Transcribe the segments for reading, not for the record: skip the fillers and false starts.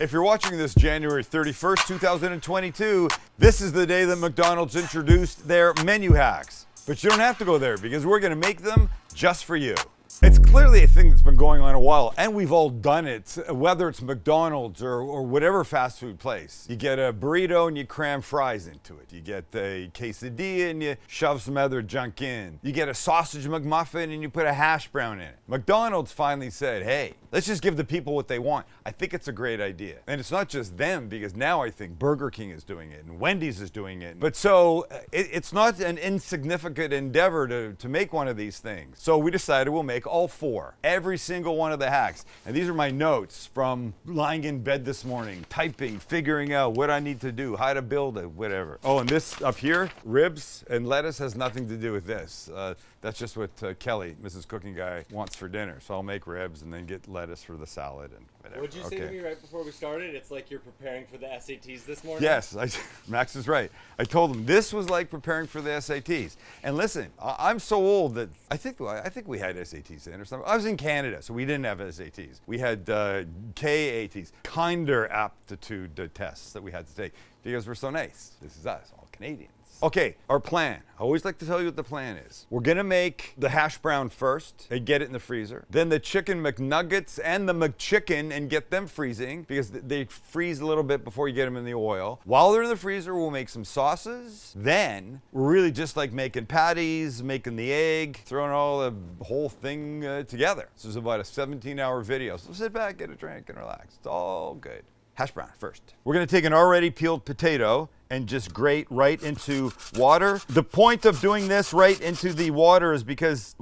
If you're watching this January 31st, 2022, this is the day that McDonald's introduced their menu hacks. But you don't have to go there because we're gonna make them just for you. It's clearly a thing that's been going on a while, and we've all done it, whether it's McDonald's or whatever fast food place. You get a burrito and you cram fries into it. You get a quesadilla and you shove some other junk in. You get a sausage McMuffin and you put a hash brown in it. McDonald's finally said, hey, let's just give the people what they want. I think it's a great idea. And it's not just them, because now I think Burger King is doing it and Wendy's is doing it. But so it's not an insignificant endeavor to make one of these things. So we decided we'll make all four, every single one of the hacks. And these are my notes from lying in bed this morning, typing, figuring out what I need to do, how to build it, whatever. Oh, and this up here, ribs and lettuce, has nothing to do with this. That's just what Kelly, Mrs. Cooking Guy, wants for dinner. So I'll make ribs and then get lettuce for the salad and whatever. What'd you say to me right before we started? It's like you're preparing for the SATs this morning? Yes, Max is right. I told him this was like preparing for the SATs. And listen, I'm so old that I think we had SATs then or something. I was in Canada, so we didn't have SATs. We had KATs, kinder aptitude tests that we had to take because we're so nice. This is us, all Canadians. Okay, our plan. I always like to tell you what the plan is. We're gonna make the hash brown first and get it in the freezer. Then the chicken McNuggets and the McChicken and get them freezing because they freeze a little bit before you get them in the oil. While they're in the freezer, we'll make some sauces. Then we're really just like making patties, making the egg, throwing all the whole thing together. This is about a 17-hour video. So sit back, get a drink, and relax. It's all good. Hash brown first. We're gonna take an already peeled potato and just grate right into water. The point of doing this right into the water is because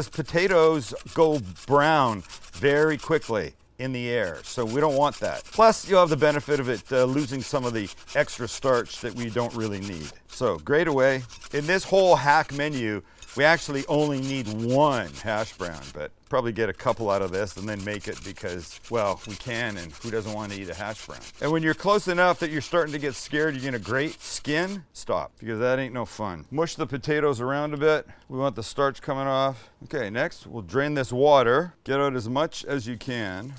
potatoes go brown very quickly in the air, so we don't want that. Plus, you'll have the benefit of it losing some of the extra starch that we don't really need. So grate away. In this whole hack menu, we actually only need one hash brown, but probably get a couple out of this and then make it because, well, we can, and who doesn't want to eat a hash brown? And when you're close enough that you're starting to get scared you're gonna grate skin, stop, because that ain't no fun. Mush the potatoes around a bit. We want the starch coming off. Okay, next we'll drain this water. Get out as much as you can.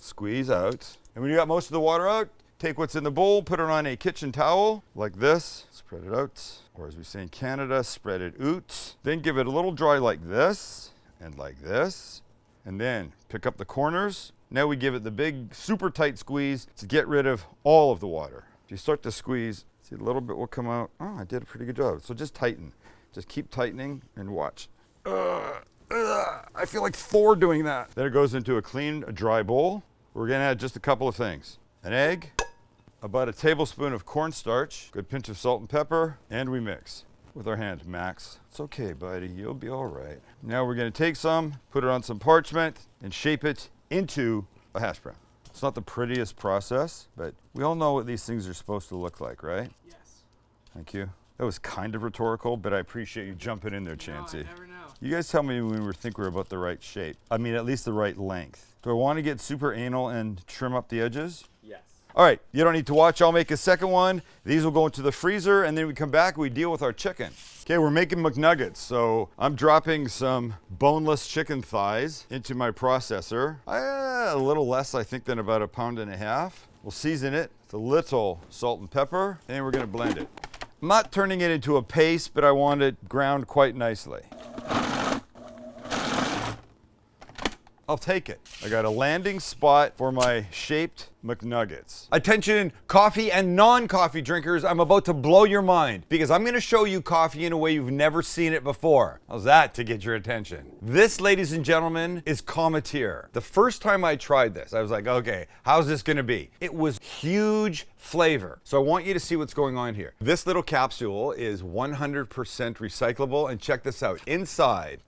Squeeze out. And when you got most of the water out, take what's in the bowl, put it on a kitchen towel like this, spread it out. Or as we say in Canada, spread it out. Then give it a little dry like this, and like this. And then pick up the corners. Now we give it the big, super tight squeeze to get rid of all of the water. If you start to squeeze, see a little bit will come out. Oh, I did a pretty good job. So just tighten. Just keep tightening and watch. I feel like Thor doing that. Then it goes into a clean, dry bowl. We're gonna add just a couple of things. An egg, about a tablespoon of cornstarch, good pinch of salt and pepper, and we mix with our hand. Max, it's okay, buddy, you'll be all right. Now we're gonna take some, put it on some parchment, and shape it into a hash brown. It's not the prettiest process, but we all know what these things are supposed to look like, right? Yes. Thank you. That was kind of rhetorical, but I appreciate you jumping in there, Chancey. No, I never know. You guys tell me when we think we're about the right shape. I mean, at least the right length. Do I want to get super anal and trim up the edges? Yes. All right, you don't need to watch. I'll make a second one. These will go into the freezer, and then we come back, we deal with our chicken. Okay, we're making McNuggets, so I'm dropping some boneless chicken thighs into my processor. A little less, I think, than about 1.5 pounds. We'll season it with a little salt and pepper, and we're gonna blend it. I'm not turning it into a paste, but I want it ground quite nicely. I'll take it. I got a landing spot for my shaped McNuggets. Attention, coffee and non-coffee drinkers, I'm about to blow your mind because I'm gonna show you coffee in a way you've never seen it before. How's that to get your attention? This, ladies and gentlemen, is Cometeer. The first time I tried this, I was like, okay, how's this gonna be? It was huge flavor. So I want you to see what's going on here. This little capsule is 100% recyclable, and check this out. Inside,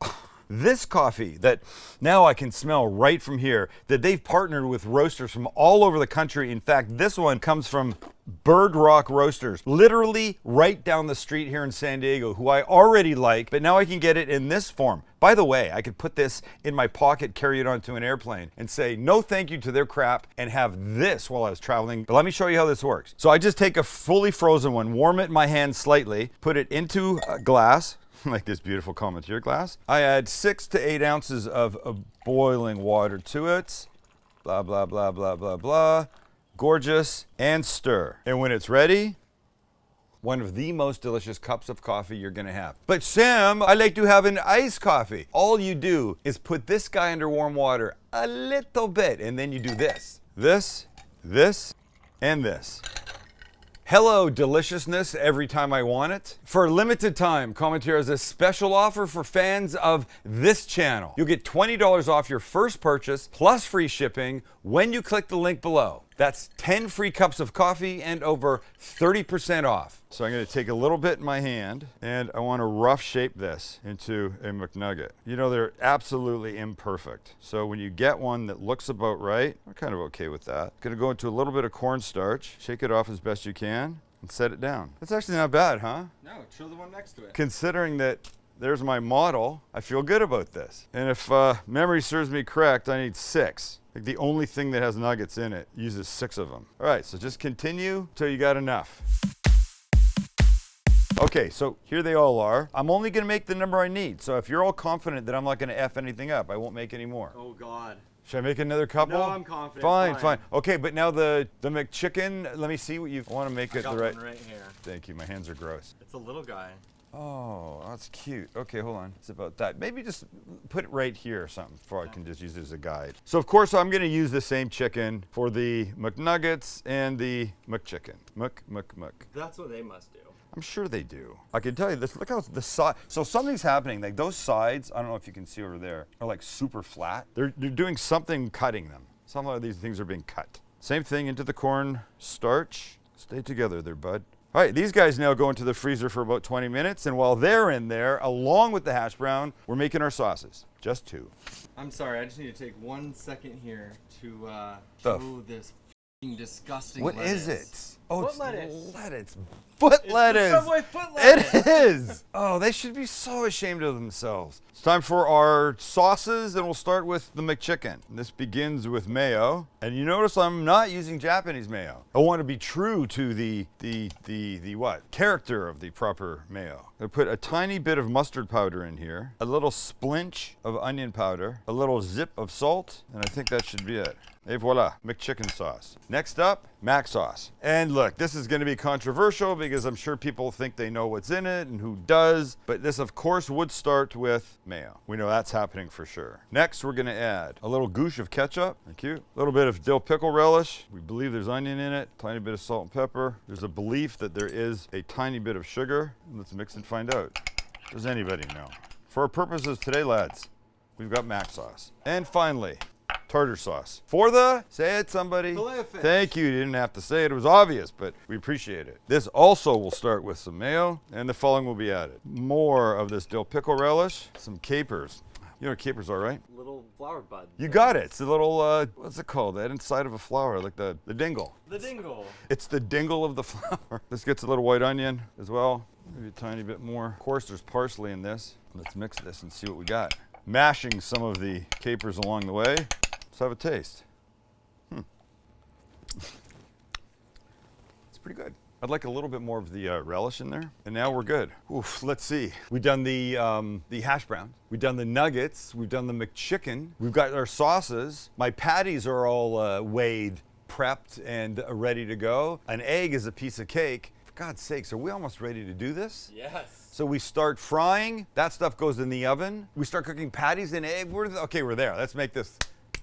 this coffee that now I can smell right from here, that they've partnered with roasters from all over the country. In fact, this one comes from Bird Rock Roasters, literally right down the street here in San Diego, who I already like, but now I can get it in this form. By the way, I could put this in my pocket, carry it onto an airplane, and say no thank you to their crap and have this while I was traveling. But let me show you how this works. So I just take a fully frozen one, warm it in my hand slightly, put it into a glass, like this beautiful Cometeer glass. I add 6 to 8 ounces of boiling water to it. blah, blah, blah, blah, blah, blah. Gorgeous, and stir. And when it's ready, one of the most delicious cups of coffee you're gonna have. But Sam, I like to have an iced coffee. All you do is put this guy under warm water a little bit, and then you do this, and this. Hello, deliciousness every time I want it. For a limited time, Cometeer has a special offer for fans of this channel. You'll get $20 off your first purchase plus free shipping when you click the link below. That's 10 free cups of coffee and over 30% off. So I'm gonna take a little bit in my hand and I wanna rough shape this into a McNugget. You know, they're absolutely imperfect. So when you get one that looks about right, I'm kind of okay with that. Gonna go into a little bit of cornstarch, shake it off as best you can, and set it down. That's actually not bad, huh? No, chill the one next to it. Considering that there's my model, I feel good about this. And if memory serves me correct, I need 6. Like the only thing that has nuggets in it uses 6 of them. All right, so just continue till you got enough. Okay, so here they all are. I'm only gonna make the number I need. So if you're all confident that I'm not gonna F anything up, I won't make any more. Oh God. Should I make another couple? No, I'm confident. Fine. Okay, but now the McChicken, let me see what you, I wanna make it the right. One right here. Thank you, my hands are gross. It's a little guy. Oh, that's cute. Okay, hold on. It's about that. Maybe just put it right here or something before I can just use it as a guide. So of course I'm gonna use the same chicken for the McNuggets and the McChicken. Mc. That's what they must do. I'm sure they do. I can tell you this, look how the side, so something's happening. Like those sides, I don't know if you can see over there, are like super flat. They're doing something cutting them. Some of these things are being cut. Same thing into the corn starch. Stay together there, bud. All right, these guys now go into the freezer for about 20 minutes, and while they're in there, along with the hash brown, we're making our sauces. Just 2. I'm sorry, I just need to take 1 second here to Stuff. show this f***ing disgusting What lettuce. is it? Oh, Foot it's lettuce. lettuce. Foot It's lettuce. the Subway foot lettuce. It is. Oh, they should be so ashamed of themselves. It's time for our sauces, and we'll start with the McChicken. This begins with mayo, and you notice I'm not using Japanese mayo. I want to be true to the what? Character of the proper mayo. I put a tiny bit of mustard powder in here, a little splinch of onion powder, a little zip of salt, and I think that should be it. Et voila, McChicken sauce. Next up, mac sauce. And look, this is gonna be controversial because I'm sure people think they know what's in it and who does, but this of course would start with mayo. We know that's happening for sure. Next, we're gonna add a little goosh of ketchup, thank you. A little bit of dill pickle relish. We believe there's onion in it, tiny bit of salt and pepper. There's a belief that there is a tiny bit of sugar. Let's mix and find out. Does anybody know? For our purposes today, lads, we've got mac sauce. And finally, tartar sauce. For the, say it somebody. Filet of fish. Thank you, you didn't have to say it, it was obvious, but we appreciate it. This also will start with some mayo, and the following will be added. More of this dill pickle relish, some capers. You know what capers are, right? Little flower bud. You got it, it's the little, what's it called? That inside of a flower, like the dingle. The dingle. It's the dingle of the flower. This gets a little white onion as well, maybe a tiny bit more. Of course, there's parsley in this. Let's mix this and see what we got. Mashing some of the capers along the way. Let's have a taste. It's pretty good. I'd like a little bit more of the relish in there. And now we're good. Oof, let's see. We've done the hash brown. We've done the nuggets. We've done the McChicken. We've got our sauces. My patties are all weighed, prepped, and ready to go. An egg is a piece of cake. For God's sakes, are we almost ready to do this? Yes. So we start frying. That stuff goes in the oven. We start cooking patties and egg. Okay, we're there. Let's make this.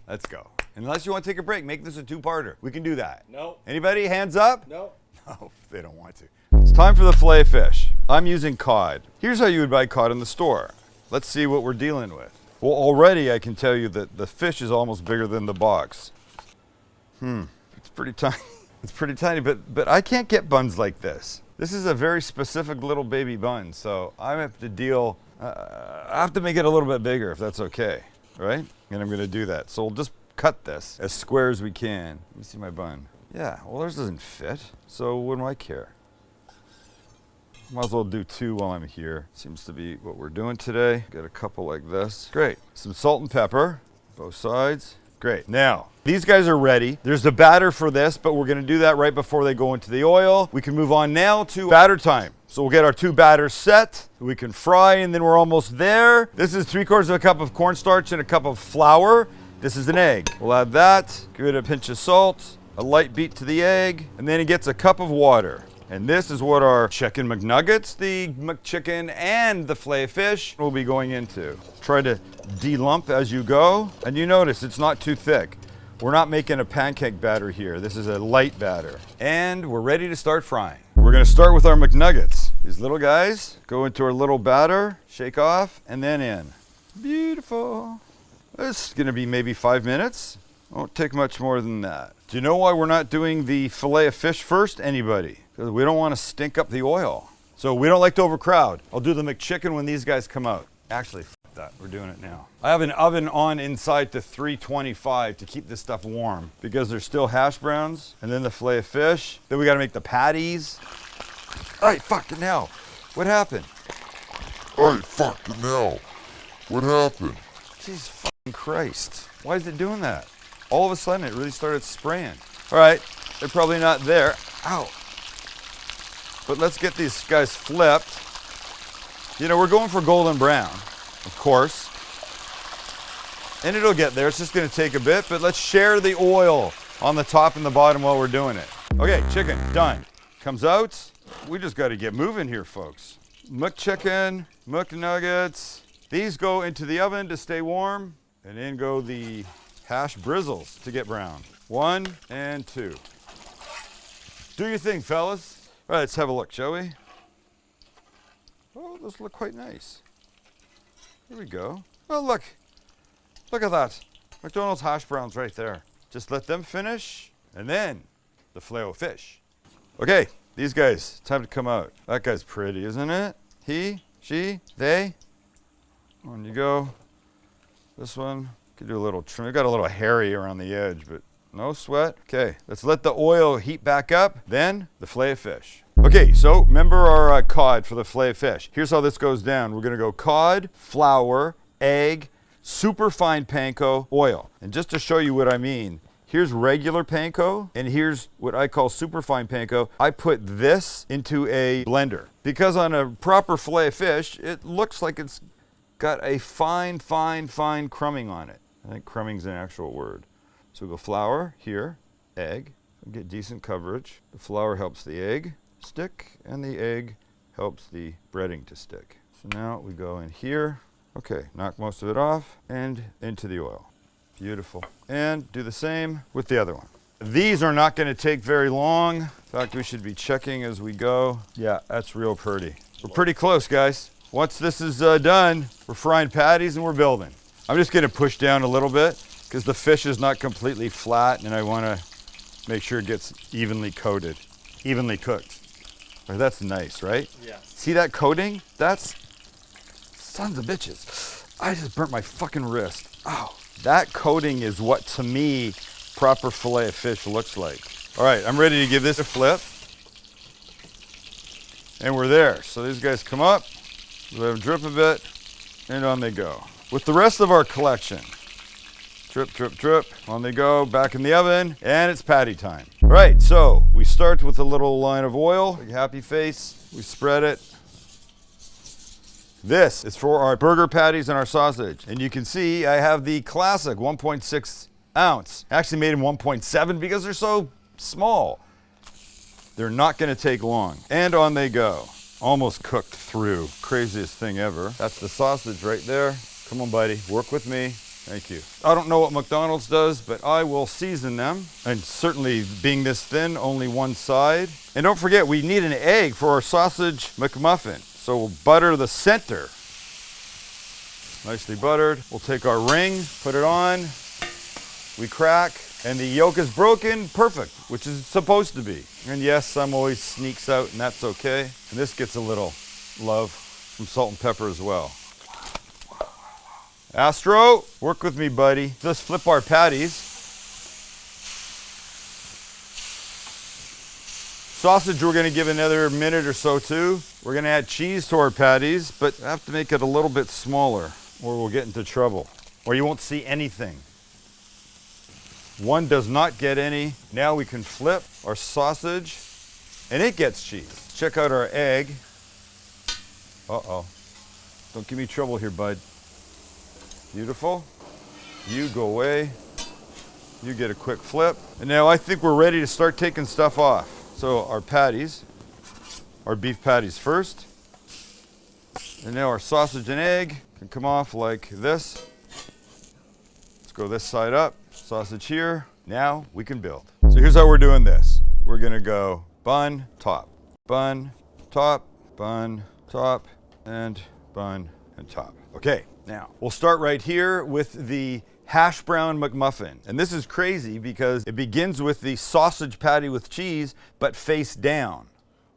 Let's go. Unless you want to take a break, make this a 2-parter. We can do that. Nope. Anybody? Hands up? Nope. No, they don't want to. It's time for the filet fish. I'm using cod. Here's how you would buy cod in the store. Let's see what we're dealing with. Well, already I can tell you that the fish is almost bigger than the box. It's pretty tiny. It's pretty tiny, but I can't get buns like this. This is a very specific little baby bun, so I have to deal, I have to make it a little bit bigger if that's okay, right? And I'm gonna do that. So we'll just cut this as square as we can. Let me see my bun. Yeah, well, theirs doesn't fit, so what do I care? Might as well do 2 while I'm here. Seems to be what we're doing today. Got a couple like this. Great. Some salt and pepper, both sides. Great. Now, these guys are ready. There's the batter for this, but we're gonna do that right before they go into the oil. We can move on now to batter time. So we'll get our 2 batters set. We can fry, and then we're almost there. This is 3/4 cup of cornstarch and a cup of flour. This is an egg. We'll add that, give it a pinch of salt, a light beat to the egg, and then it gets a cup of water. And this is what our chicken McNuggets, the McChicken, and the filet fish will be going into. Try to de-lump as you go. And you notice it's not too thick. We're not making a pancake batter here. This is a light batter. And we're ready to start frying. We're gonna start with our McNuggets. These little guys go into our little batter, shake off, and then in. Beautiful. This is gonna be maybe 5 minutes. Won't take much more than that. Do you know why we're not doing the fillet of fish first? Anybody? Because we don't want to stink up the oil. So we don't like to overcrowd. I'll do the McChicken when these guys come out. Actually, f that. We're doing it now. I have an oven on inside to 325 to keep this stuff warm because there's still hash browns and then the fillet of fish. Then we got to make the patties. All right, fucking hell. What happened? Hey, fucking hell. What happened? Jesus fucking Christ. Why is it doing that? All of a sudden, it really started spraying. All right, they're probably not there. Ow. But let's get these guys flipped. You know, we're going for golden brown, of course. And it'll get there. It's just going to take a bit, but let's share the oil on the top and the bottom while we're doing it. Okay, chicken, done. Comes out. We just got to get moving here, folks. McChicken, McNuggets. These go into the oven to stay warm, and in go the hash brizzles to get brown. 1 and 2. Do your thing, fellas. All right, let's have a look, shall we? Oh, those look quite nice. Here we go. Oh, look. Look at that. McDonald's hash browns right there. Just let them finish, and then the filet of fish. Okay, these guys, time to come out. That guy's pretty, isn't it? He, she, they. On you go. This one, could do a little trim. It got a little hairy around the edge, but no sweat. Okay, let's let the oil heat back up. Then the filet of fish. Okay, so remember our cod for the filet of fish. Here's how this goes down. We're gonna go cod, flour, egg, super fine panko, oil. And just to show you what I mean, here's regular panko, and here's what I call super fine panko. I put this into a blender because on a proper filet of fish, it looks like it's got a fine crumbing on it. I think crumbing's an actual word. So we go flour here, egg, get decent coverage. The flour helps the egg stick, and the egg helps the breading to stick. So now we go in here. Okay, knock most of it off, and into the oil. Beautiful. And do the same with the other one. These are not gonna take very long. In fact, we should be checking as we go. Yeah, that's real pretty. We're pretty close, guys. Once this is done, we're frying patties and we're building. I'm just gonna push down a little bit because the fish is not completely flat and I wanna make sure it gets evenly coated, evenly cooked. Oh, that's nice, right? Yeah. See that coating? That's, sons of bitches. I just burnt my fucking wrist. Ow. That coating is what, to me, proper filet of fish looks like. All right, I'm ready to give this a flip. And we're there. So these guys come up, let them drip a bit, and on they go. With the rest of our collection, drip, drip, drip, on they go, back in the oven, and it's patty time. All right, so we start with a little line of oil, big happy face, we spread it. This is for our burger patties and our sausage. And you can see I have the classic 1.6 ounce. I actually made them 1.7 because they're so small. They're not gonna take long. And on they go. Almost cooked through. Craziest thing ever. That's the sausage right there. Come on, buddy, work with me. Thank you. I don't know what McDonald's does, but I will season them. And certainly being this thin, only one side. And don't forget, we need an egg for our sausage McMuffin. So we'll butter the center. Nicely buttered. We'll take our ring, put it on. We crack, and the yolk is broken, perfect, which is supposed to be. And yes, some always sneaks out, and that's okay. And this gets a little love from salt and pepper as well. Astro, work with me, buddy. Let's flip our patties. Sausage, we're gonna give another minute or so too. We're gonna add cheese to our patties, but I have to make it a little bit smaller or we'll get into trouble, or you won't see anything. One does not get any. Now we can flip our sausage and it gets cheese. Check out our egg. Uh-oh. Don't give me trouble here, bud. Beautiful. You go away. You get a quick flip. And now I think we're ready to start taking stuff off. So our patties, our beef patties first. And now our sausage and egg can come off like this. Let's go this side up, sausage here. Now we can build. So here's how we're doing this. We're gonna go bun, top, bun, top, bun, top, and bun and top. Okay, now we'll start right here with the hash brown McMuffin. And this is crazy because it begins with the sausage patty with cheese, but face down.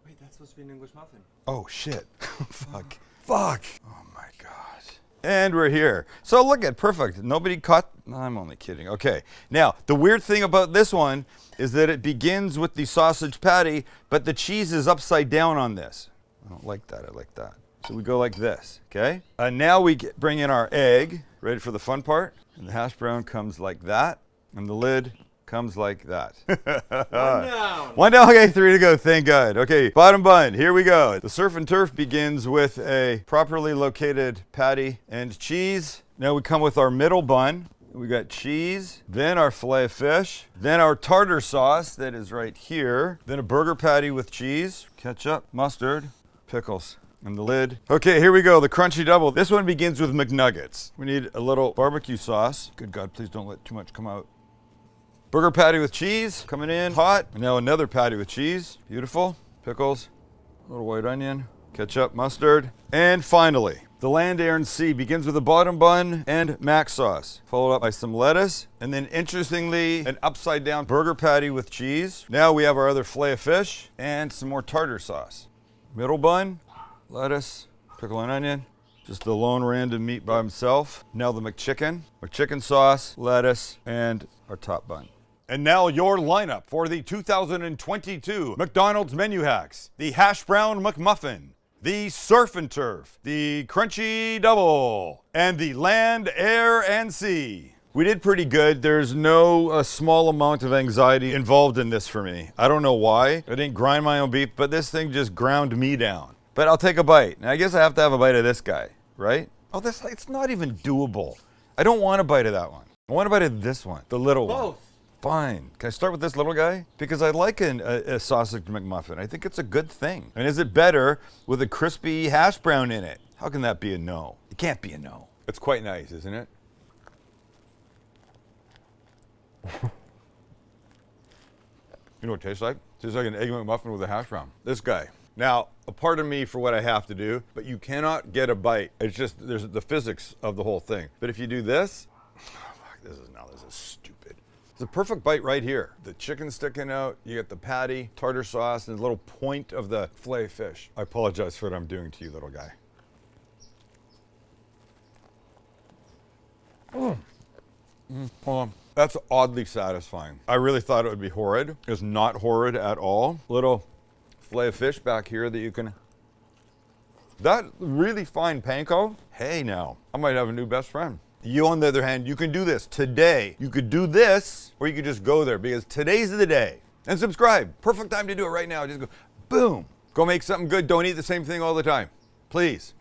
Wait, that's supposed to be an English muffin. Oh shit, fuck. Fuck! Oh my god. And we're here. So look at, perfect. Nobody caught, no, I'm only kidding. Okay, now the weird thing about this one is that it begins with the sausage patty, but the cheese is upside down on this. I don't like that, I like that. So we go like this, okay? Now we bring in our egg, ready for the fun part. And the hash brown comes like that, and the lid comes like that. One down. One down, okay, 3 to go, thank God. Okay, bottom bun, here we go. The surf and turf begins with a properly located patty and cheese. Now we come with our middle bun. We got cheese, then our filet of fish, then our tartar sauce that is right here, then a burger patty with cheese, ketchup, mustard, pickles, and the lid. Okay, here we go, the crunchy double. This one begins with McNuggets. We need a little barbecue sauce. Good God, please don't let too much come out. Burger patty with cheese, coming in hot. And now another patty with cheese, beautiful. Pickles, a little white onion, ketchup, mustard. And finally, the land, air, and sea begins with a bottom bun and mac sauce, followed up by some lettuce. And then interestingly, an upside down burger patty with cheese. Now we have our other filet of fish and some more tartar sauce. Middle bun, lettuce, pickle and onion. Just the lone random meat by himself. Now the McChicken, McChicken sauce, lettuce, and our top bun. And now your lineup for the 2022 McDonald's menu hacks. The hash brown McMuffin, the surf and turf, the crunchy double, and the land, air, and sea. We did pretty good. There's no small amount of anxiety involved in this for me. I don't know why. I didn't grind my own beef, but this thing just ground me down. But I'll take a bite. And I guess I have to have a bite of this guy, right? Oh, it's not even doable. I don't want a bite of that one. I want a bite of this one, the little one. Both. Fine. Can I start with this little guy? Because I like a sausage McMuffin. I think it's a good thing. And is it better with a crispy hash brown in it? How can that be a no? It can't be a no. It's quite nice, isn't it? You know what it tastes like? It tastes like an egg McMuffin with a hash brown. This guy. Now, pardon me for what I have to do, but you cannot get a bite. It's just, there's the physics of the whole thing. But if you do this, this is stupid. It's a perfect bite right here. The chicken sticking out, you get the patty, tartar sauce, and a little point of the filet fish. I apologize for what I'm doing to you, little guy. Hold on. That's oddly satisfying. I really thought it would be horrid. It's not horrid at all. Little filet of fish back here that you can... That really fine panko, hey now, I might have a new best friend. You, on the other hand, you can do this today. You could do this, or you could just go there, because today's the day. And subscribe. Perfect time to do it right now. Just go, boom. Go make something good. Don't eat the same thing all the time. Please.